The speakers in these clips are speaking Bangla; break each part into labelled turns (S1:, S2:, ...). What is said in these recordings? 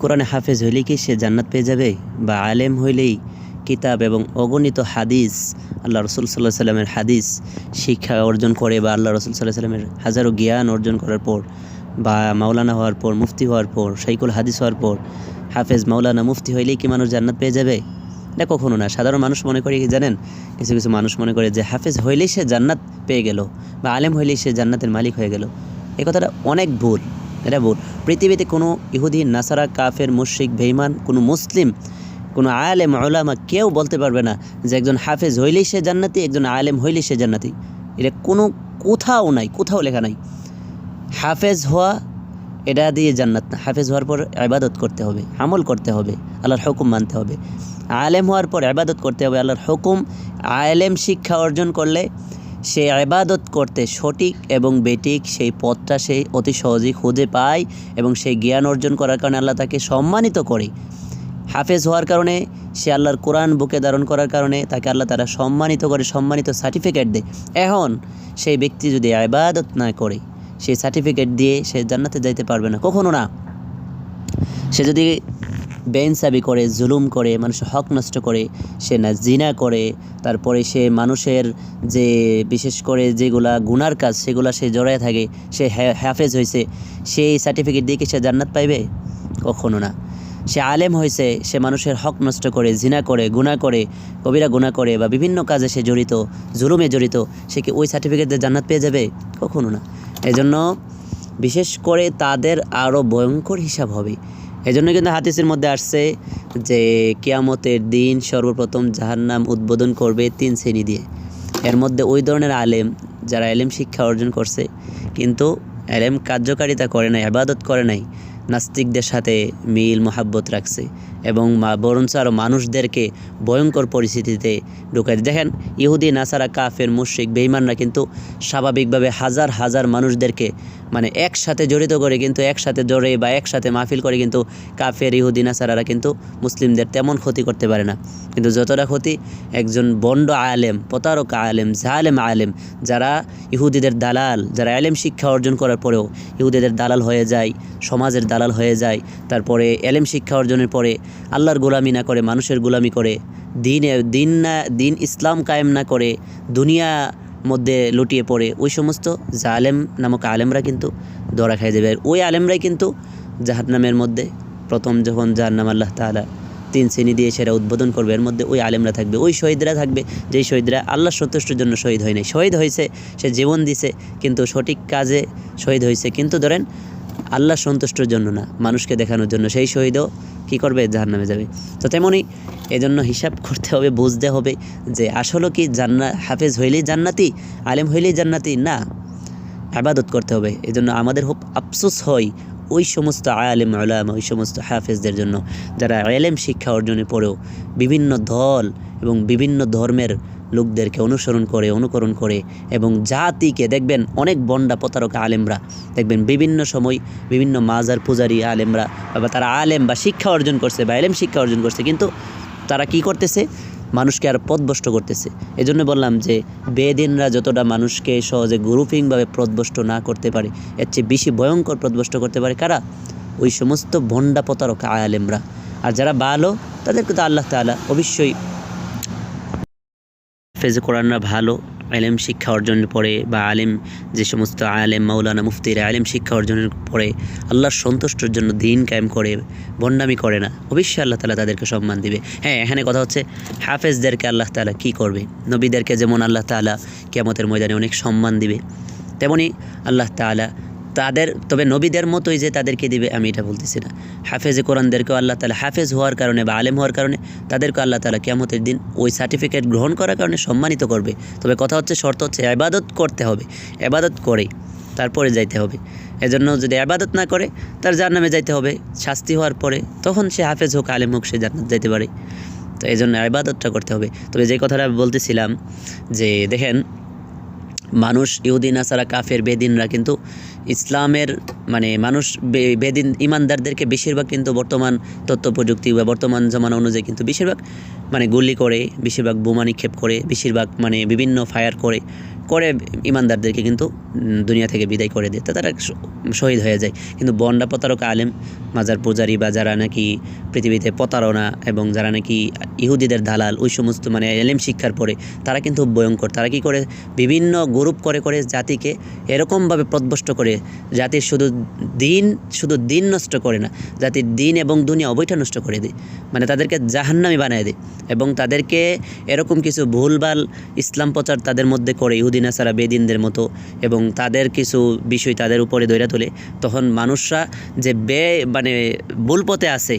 S1: কোরআনে হাফেজ হইলেই কি সে জান্নাত পেয়ে যাবে? বা আলেম হইলেই কিতাব এবং অগণিত হাদিস, আল্লাহ রসুল সাল্লাহ সাল্লামের হাদিস শিক্ষা অর্জন করে, বা আল্লাহ রসুল সাল্লাহ সাল্লামের হাজারো জ্ঞান অর্জন করার পর, বা মাওলানা হওয়ার পর, মুফতি হওয়ার পর, শাইখুল হাদিস হওয়ার পর হাফেজ মাওলানা মুফতি হইলেই কি মানুষ জান্নাত পেয়ে যাবে? এটা কখনো না। সাধারণ মানুষ মনে করে কি জানেন, কিছু কিছু মানুষ মনে করে যে হাফেজ হইলেই সে জান্নাত পেয়ে গেল, বা আলেম হইলেই সে জান্নাতের মালিক হয়ে গেল। এই কথাটা অনেক ভুল। এটা ভুল। পৃথিবীতে কোনো ইহুদি, নাসারা, কাফের, মুশরিক, বেঈমান, কোনো মুসলিম, কোনো আলেম, উলামা কেউ বলতে পারবে না যে একজন হাফেজ হইলেই সে জান্নাতি, একজন আলেম হইলেই সে জান্নাতি। এটা কোনো কোথাও নাই, কোথাও লেখা নাই। হাফেজ হওয়া এটা দিয়ে জান্নাত না। হাফেজ হওয়ার পর ইবাদত করতে হবে, আমল করতে হবে, আল্লাহর হুকুম মানতে হবে। আলেম হওয়ার পর ইবাদত করতে হবে, আল্লাহর হুকুম। আলেম শিক্ষা অর্জন করলে সে ইবাদত করতে সঠিক এবং বেঠিক সেই পথটা সে অতি সহজেই খুঁজে পায়, এবং সেই জ্ঞান অর্জন করার কারণে আল্লাহ তাকে সম্মানিত করে। হাফেজ হওয়ার কারণে সে আল্লাহর কোরআন বুকে ধারণ করার কারণে তাকে আল্লাহ তারা সম্মানিত করে, সম্মানিত সার্টিফিকেট দেয়। এখন সেই ব্যক্তি যদি ইবাদত না করে, সেই সার্টিফিকেট দিয়ে সে জান্নাতে যাইতে পারবে না, কখনো না। সে যদি বেইনসাফি করে, জুলুম করে, মানুষের হক নষ্ট করে, সে না জিনা করে, তারপরে সে মানুষের যে বিশেষ করে যেগুলা গুনার কাজ সেগুলা সে জড়ায় থাকে, সে হাফেজ হয়েছে, সেই সার্টিফিকেট দিয়ে কি সে জান্নাত পাইবে? কখনো না। সে আলেম হয়েছে, সে মানুষের হক নষ্ট করে, জিনা করে, গুনাহ করে, কবিরা গুনাহ করে, বা বিভিন্ন কাজে সে জড়িত, জুলুমে জড়িত, সে কি ওই সার্টিফিকেট দিয়ে জান্নাত পেয়ে যাবে? কখনো না। এজন্য বিশেষ করে তাদের আরও ভয়ঙ্কর হিসাব হবে। এজন্য কিন্তু হাদিসের মধ্যে আসছে যে কিয়ামতের দিন সর্বপ্রথম জাহান্নাম উদ্বোধন করবে 3 শ্রেণী দিয়ে। এর মধ্যে ওই ধরনের আলেম যারা এলেম শিক্ষা অর্জন করছে কিন্তু এলেম কার্যকারিতা করে নাই, ইবাদত করে নাই, নাস্তিকদের সাথে মিল মোহাব্বত রাখছে, এবং বরঞ্চ আরও মানুষদেরকে ভয়ঙ্কর পরিস্থিতিতে ঢুকাই। দেখেন, ইহুদি, নাসারা, কাফের, মুশরিক, বেঈমানরা কিন্তু স্বাভাবিকভাবে হাজার হাজার মানুষদেরকে মানে একসাথে জড়িত করে, কিন্তু একসাথে জড়ে বা একসাথে মাহফিল করে কিন্তু কাফের, ইহুদি, নাসারারা কিন্তু মুসলিমদের তেমন ক্ষতি করতে পারে না। কিন্তু যতটা ক্ষতি একজন বন্ড আলেম, প্রতারক আলেম, জালেম আলেম, যারা ইহুদিদের দালাল, যারা এলেম শিক্ষা অর্জন করার পরেও ইহুদিদের দালাল হয়ে যায়, সমাজের দালাল হয়ে যায়, তারপরে এলেম শিক্ষা অর্জনের পরে আল্লাহর গোলামি না করে মানুষের গোলামি করে, দিন ইসলাম কায়েম না করে দুনিয়া মধ্যে লুটিয়ে পড়ে, ওই সমস্ত জালেম নামক আলেমরা কিন্তু ধরা খাই যাবে। আর ওই আলেমরাই কিন্তু জাহান্নামের মধ্যে প্রথম যখন জাহান্নাম আল্লাহ তাআলা 3 শ্রেণী দিয়ে সেটা উদ্বোধন করবে, এর মধ্যে ওই আলেমরা থাকবে, ওই শহীদরা থাকবে, যেই শহীদরা আল্লাহর সন্তুষ্টির জন্য শহীদ হয় নাই। শহীদ হয়েছে, সে জীবন দিছে, কিন্তু সঠিক কাজে শহীদ হয়েছে, কিন্তু ধরেন আল্লাহর সন্তুষ্টির জন্য না, মানুষকে দেখানোর জন্য, সেই শহীদও কী করবে? জাহান্নামে যাবে। তো তেমনই এজন্য হিসাব করতে হবে, বুঝতে হবে যে আসলে কি হাফেজ হইলেই জান্নাতি, আলেম হইলেই জান্নাতি? না, ইবাদত করতে হবে। এজন্য আমাদের খুব আফসোস হয় ওই সমস্ত আলেম উলামা, ওই সমস্ত হাফেজদের জন্য যারা এলেম শিক্ষা অর্জনের পরেও বিভিন্ন দল এবং বিভিন্ন ধর্মের লোকদেরকে অনুকরণ করে এবং জাতিকে দেখবেন অনেক বন্ডা প্রতারক আলেমরা দেখবেন বিভিন্ন সময় বিভিন্ন মাজার পূজারী আলেমরা, বা তারা আলেম বা শিক্ষা অর্জন করছে বা এলেম শিক্ষা অর্জন করছে, কিন্তু তারা কি করতেছে? মানুষকে আর পথভ্রষ্ট করতেছে। এজন্য বললাম যে বেদিনরা যতটা মানুষকে সহজে গ্রুপিংভাবে পথভ্রষ্ট না করতে পারে, এর চেয়ে বেশি ভয়ঙ্কর পথভ্রষ্ট করতে পারে কারা? ওই সমস্ত ভণ্ডা প্রতারক আলেমরা। আর যারা ভালো তাদেরকে তো আল্লাহ তাআলা অবশ্যই হাফেজে কোরআনরা ভালো আলেম শিক্ষা অর্জনের পরে, বা আলেম যে সমস্ত আলেম মাওলানা মুফতিরা আলেম শিক্ষা অর্জনের পরে আল্লাহর সন্তুষ্টির জন্য দিন কায়েম করে, ভণ্ডামি করে না, অবশ্যই আল্লাহ তাআলা তাদেরকে সম্মান দিবে। হ্যাঁ, এখানে কথা হচ্ছে হাফেজদেরকে আল্লাহ তাআলা কী করবে? নবীদেরকে যেমন আল্লাহ তাআলা কিয়ামতের ময়দানে অনেক সম্মান দিবে, তেমনি আল্লাহ তাআলা তবে নবীদের মতোই যে তাদেরকে দিবে আমি এটা বলতেছি না। হাফেজে কোরআনদেরকেও আল্লাহ তাআলা হাফেজ হওয়ার কারণে বা আলেম হওয়ার কারণে তাদেরকে আল্লাহ তাআলা কিয়ামতের দিন ওই সার্টিফিকেট গ্রহণ করার কারণে সম্মানিত করবে। তবে কথা হচ্ছে, শর্ত হচ্ছে ইবাদত করতে হবে, ইবাদত করে তারপরে যাইতে হবে। এজন্য যদি ইবাদত না করে তার জাহান্নামে যাইতে হবে শাস্তি হওয়ার পরে, তখন সে হাফেজ হোক আলেম হোক সে জান্নাত যাইতে পারে। তো এই জন্য ইবাদতটা করতে হবে। তবে যে কথাটা বলতেছিলাম যে দেখেন, মানুষ ইহুদি, নাসারা, কাফের, বেদিনরা কিন্তু ইসলামের মানে মানুষ বেদিন ইমানদারদেরকে বেশিরভাগ কিন্তু বর্তমান তথ্য প্রযুক্তি বা বর্তমান জমানা অনুযায়ী কিন্তু বেশিরভাগ মানে গুলি করে, বেশিরভাগ বোমা নিক্ষেপ করে, বেশিরভাগ মানে বিভিন্ন ফায়ার করে ইমানদারদেরকে কিন্তু দুনিয়া থেকে বিদায় করে দেয়, তারা শহীদ হয়ে যায়। কিন্তু বন্ডা প্রতারক আলেম, মাজার পূজারি বা যারা নাকি পৃথিবীতে প্রতারণা এবং যারা নাকি ইহুদিদের দালাল, ওই সমস্ত মানে এলেম শিক্ষার পরে তারা কিন্তু ভয়ঙ্কর। তারা কি করে বিভিন্ন গ্রুপ করে জাতিকে এরকমভাবে পথভ্রষ্ট করে, জাতির শুধু দিন নষ্ট করে না, জাতির দিন এবং দুনিয়া উভয়টা নষ্ট করে দেয়, মানে তাদেরকে জাহান্নামী বানায় দেয়। এবং তাদেরকে এরকম কিছু ভুলভাল ইসলাম প্রচার তাদের মধ্যে করে ইহুদি নাসারা বেদিনদের মতো, এবং তাদের কিছু বিষয় তাদের উপরে ধরে তোলে। তখন মানুষরা যে মানে ভুল পথে আছে,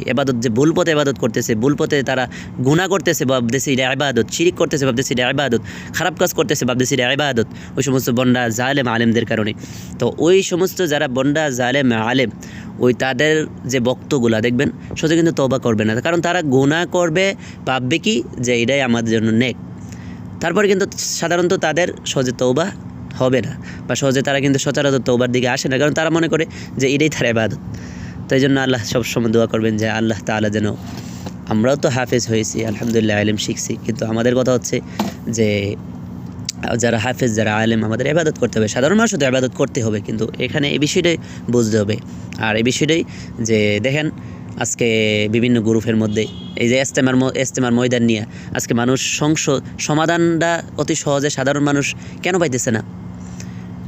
S1: ভুল পথে এবাদত করতেছে, ভুল পথে তারা গুনাহ করতেছে ভাবতেছে এটা ইবাদত, শিরিক করতেছে ভাবতেছে এটা ইবাদত, খারাপ কাজ করতেছে ভাবতেছে এটা ইবাদত, ওই সমস্ত বন্ডা জালেম আলেমদের কারণে। তো ওই সমস্ত যারা বন্ডা জালেম আলেম, ওই তাদের যে বক্তগুলা দেখবেন সোজা কিন্তু তওবা করবে না, কারণ তারা গুনাহ করবে, ভাববে কি যে এটাই আমাদের জন্য নেক। তারপরে কিন্তু সাধারণত তাদের সহজে তওবা হবে না, বা সহজে তারা কিন্তু সচরাচর তওবার দিকে আসে না, কারণ তারা মনে করে যে এটাই তার ইবাদত। তাই জন্য আল্লাহ সবসময় দোয়া করবেন যে আল্লাহ তাআলা যেন, আমরাও তো হাফেজ হয়েছি আলহামদুলিল্লাহ, আলেম শিখছি, কিন্তু আমাদের কথা হচ্ছে যে যারা হাফেজ, যারা আলেম, আমাদের ইবাদত করতে হবে। সাধারণ মানুষও তো ইবাদত করতে হবে, কিন্তু এখানে এই বিষয়টাই বুঝতে হবে। আর এই বিষয়টাই যে দেখেন আজকে বিভিন্ন গ্রুপের মধ্যে এই যে ইজতেমার ময়দান নিয়ে আজকে মানুষ সমাধানটা অতি সহজে সাধারণ মানুষ কেন পাইতেছে না?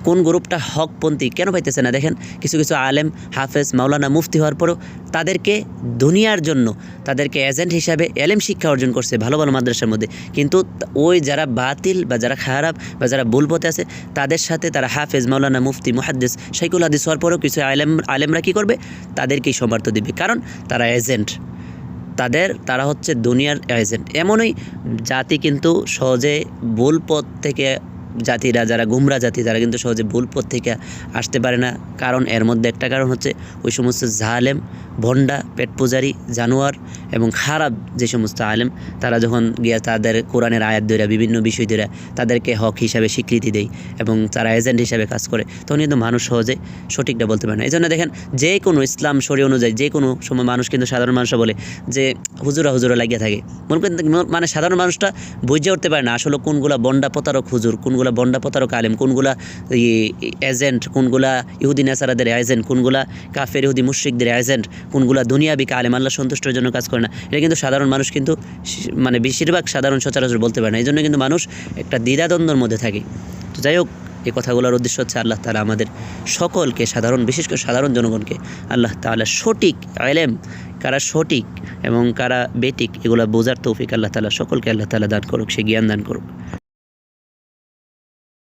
S1: কোন গ্রুপটা হকপন্থী কেন পাইতেছে না? দেখেন কিছু আলেম, হাফেজ, মাওলানা, মুফতি হওয়ার পরও তাদেরকে দুনিয়ার জন্য তাদেরকে এজেন্ট হিসাবে এলেম শিক্ষা অর্জন করছে ভালো মাদ্রাসার মধ্যে, কিন্তু ওই যারা বাতিল বা যারা খারাপ বা যারা ভুল পথে আছে তাদের সাথে তারা হাফেজ, মাওলানা, মুফতি, মুহাদ্দিস, শাইখুল হাদিস হওয়ার পরও কিছু আলেমরা কী করবে? তাদেরকেই সমর্থন দিবে, কারণ তারা এজেন্ট, তারা হচ্ছে দুনিয়ার এজেন্ট। এমনই জাতি কিন্তু সহজে ভুল পথ থেকে, জাতিরা যারা গুমরা জাতি তারা কিন্তু সহজে ভুল পথ থেকে আসতে পারে না, কারণ এর মধ্যে একটা কারণ হচ্ছে ওই সমস্ত জালেম, ভন্ডা, পেট পূজারি, জানোয়ার এবং খারাপ যে সমস্ত আলেম, তারা যখন গিয়া তাদের কোরআনের আয়াত ধরে বিভিন্ন বিষয় ধরে তাদেরকে হক হিসাবে স্বীকৃতি দেয় এবং তারা এজেন্ট হিসাবে কাজ করে, তখন কিন্তু মানুষ সহজে সঠিকটা বলতে পারে না। এই জন্য দেখেন যে কোনো ইসলাম শরীয়ত অনুযায়ী যে কোনো সময় মানুষ কিন্তু সাধারণ মানুষরা বলে যে হুজুরা লাগিয়ে থাকে, মানে সাধারণ মানুষটা বুঝে উঠতে পারে না আসলে কোনগুলা বন্ডা প্রতারক হুজুর, কোনগুলা বন্ডা প্রতারক আলেম, কোনগুলা এজেন্ট, কোনগুলা ইহুদি নাসারাদের এজেন্ট, কোনগুলা কাফের ইহুদি মুশরিকদের এজেন্ট, কোনগুলা দুনিয়াবি আলেম আল্লাহ সন্তুষ্টের জন্য কাজ করে না, এটা কিন্তু সাধারণ মানুষ কিন্তু মানে বেশিরভাগ সাধারণ সচরাচর বলতে পারে না। এই জন্য কিন্তু মানুষ একটা দ্বিধাদ্বন্দ্বের মধ্যে থাকে। তো যাই হোক, এই কথাগুলোর উদ্দেশ্য হচ্ছে আল্লাহ তাআলা আমাদের সকলকে, বিশেষ করে সাধারণ জনগণকে আল্লাহ তাআলা সঠিক ইলম, কারা সঠিক এবং কারা বেঠিক এগুলো বোঝার তৌফিক আল্লাহ তাআলা সকলকে আল্লাহ তাআলা দান করুক, সে জ্ঞান দান করুক।